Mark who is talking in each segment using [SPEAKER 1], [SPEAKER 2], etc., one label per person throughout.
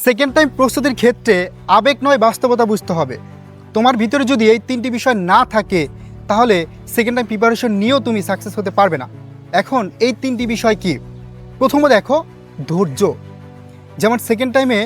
[SPEAKER 1] Second time প্রস্তুতির ক্ষেত্রে আবেগ নয় বাস্তবতা বুঝতে হবে। তোমার ভিতরে যদি এই তিনটি বিষয় না থাকে তাহলে সেকেন্ড টাইম প্রিপারেশন নিয়েও তুমি সাকসেস হতে পারবে না। এখন এই তিনটি বিষয় কি? প্রথমত দেখো ধৈর্য। যেমন সেকেন্ড টাইমে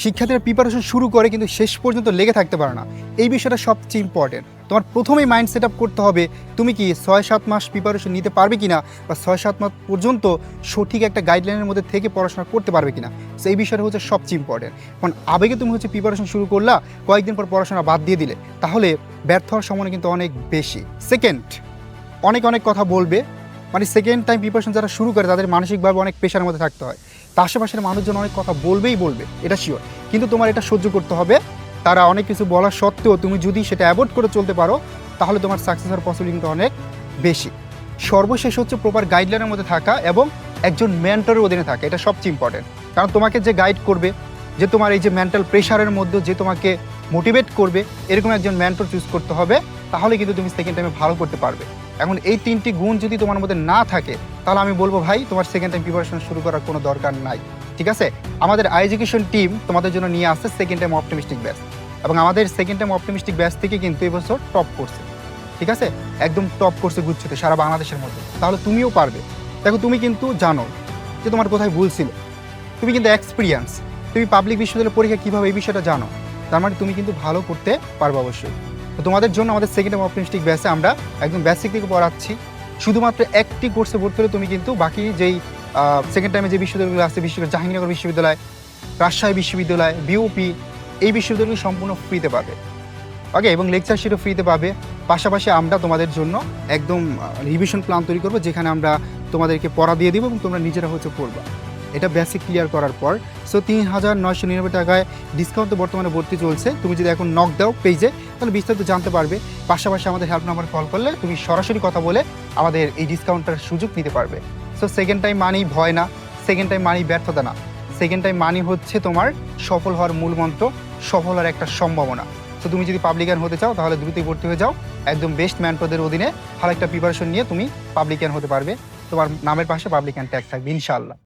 [SPEAKER 1] শিক্ষার্থীরা প্রিপারেশন শুরু করে কিন্তু শেষ পর্যন্ত লেগে থাকতে পারে না, এই বিষয়টা সবচেয়ে ইম্পর্টেন্ট। তোমার প্রথমেই মাইন্ড সেট আপ করতে হবে তুমি কি 6-7 মাস প্রিপারেশন নিতে পারবে কিনা, বা 6-7 মাস পর্যন্ত সঠিক একটা গাইডলাইনের মধ্যে থেকে পড়াশোনা করতে পারবে কিনা। সো এই বিষয়টা হচ্ছে সবচেয়ে ইম্পর্টেন্ট। কারণ আবেগে তুমি প্রিপারেশন শুরু করলা, কয়েকদিন পর পড়াশোনা বাদ দিয়ে দিলে, তাহলে ব্যর্থ হওয়ার সম্ভাবনা কিন্তু অনেক বেশি। সেকেন্ড, অনেক অনেক কথা বলবে, মানে সেকেন্ড টাইম প্রিপারেশন যারা শুরু করে তাদের মানসিকভাবে অনেক প্রেশারের মধ্যে থাকতে হয়। তা আশেপাশের মানুষজন অনেক কথা বলবেই বলবে, এটা শিওর, কিন্তু তোমার এটা সহ্য করতে হবে। তারা অনেক কিছু বলা সত্ত্বেও তুমি যদি সেটা অ্যাভয়েড করে চলতে পারো তাহলে তোমার সাকসেস হওয়ার পসিবিলিটি কিন্তু অনেক বেশি। সর্বশেষ হচ্ছে প্রপার গাইডলাইনের মধ্যে থাকা এবং একজন মেন্টরের অধীনে থাকা, এটা সবচেয়ে ইম্পর্টেন্ট। কারণ তোমাকে যে গাইড করবে, যে তোমার এই যে মেন্টাল প্রেশারের মধ্যে যে তোমাকে মোটিভেট করবে, এরকম একজন মেন্টর চুজ করতে হবে, তাহলে কিন্তু তুমি সেকেন্ড টাইমে ভালো করতে পারবে। এখন এই তিনটি গুণ যদি তোমার মধ্যে না থাকে তাহলে আমি বলবো ভাই তোমার সেকেন্ড টাইম প্রিপারেশন শুরু করার কোনো দরকার নাই। ঠিক আছে, আমাদের এডুকেশন টিম তোমাদের জন্য নিয়ে আসছে সেকেন্ড টাইম অপটিমিস্টিক ব্যাচ, এবং আমাদের সেকেন্ড টাইম অপটিমিস্টিক ব্যাচ থেকে কিন্তু এবছর টপ করছে। ঠিক আছে, একদম টপ করছে গুচ্ছতে সারা বাংলাদেশের মধ্যে। তাহলে তুমিও পারবে। দেখো তুমি কিন্তু জানো যে তোমার কোথায় ভুল ছিল, তুমি কিন্তু এক্সপিরিয়েন্স, তুমি পাবলিক বিশ্ববিদ্যালয়ের পরীক্ষা কীভাবে এই বিষয়টা জানো, তার মানে তুমি কিন্তু ভালো করতে পারবে অবশ্যই। তো তোমাদের জন্য আমাদের সেকেন্ড টাইম অপটিমিস্টিক ব্যাচে আমরা একদম বেসিক থেকে পড়াচ্ছি। শুধুমাত্র একটি কোর্সে ভর্তি হলে তুমি কিন্তু বাকি যেই সেকেন্ড টাইমে যে বিশ্ববিদ্যালয়গুলো আছে, বিশেষ করে জাহাঙ্গীরনগর বিশ্ববিদ্যালয়, রাজশাহী বিশ্ববিদ্যালয়, বিওপি, এই বিশ্ববিদ্যালয়গুলো সম্পূর্ণ ফ্রিতে পাবে। ওকে, এবং লেকচার শিটও ফ্রিতে পাবে। পাশাপাশি আমরা তোমাদের জন্য একদম রিভিশন প্ল্যান তৈরি করবো, যেখানে আমরা তোমাদেরকে পড়া দিয়ে দিব এবং তোমরা নিজেরা পড়বা। এটা বেসিক ক্লিয়ার করার পর সো ৩,৯৯৯ টাকায় ডিসকাউন্ট বর্তমানে ভর্তি চলছে। তুমি যদি এখন নক দাও পেজে তাহলে বিস্তারিত জানতে পারবে। পাশাপাশি আমাদের হেল্প নাম্বার কল করলে তুমি সরাসরি কথা বলে আমাদের এই ডিসকাউন্টটার সুযোগ নিতে পারবে। সো সেকেন্ড টাইম মানেই ভয় না, সেকেন্ড টাইম মানেই ব্যর্থতা না, সেকেন্ড টাইম মানি হচ্ছে তোমার সফল হওয়ার মূল মন্ত্র, সফল হওয়ার একটা সম্ভাবনা। তো তুমি যদি পাবলিকান হতে চাও তাহলে দ্রুতই ভর্তি হয়ে যাও। একদম বেস্ট ম্যানপদের অধীনে ভালো একটা প্রিপারেশন নিয়ে তুমি পাবলিকান হতে পারবে। তোমার নামের পাশে পাবলিকান ট্যাগ থাকবে ইনশাআল্লাহ।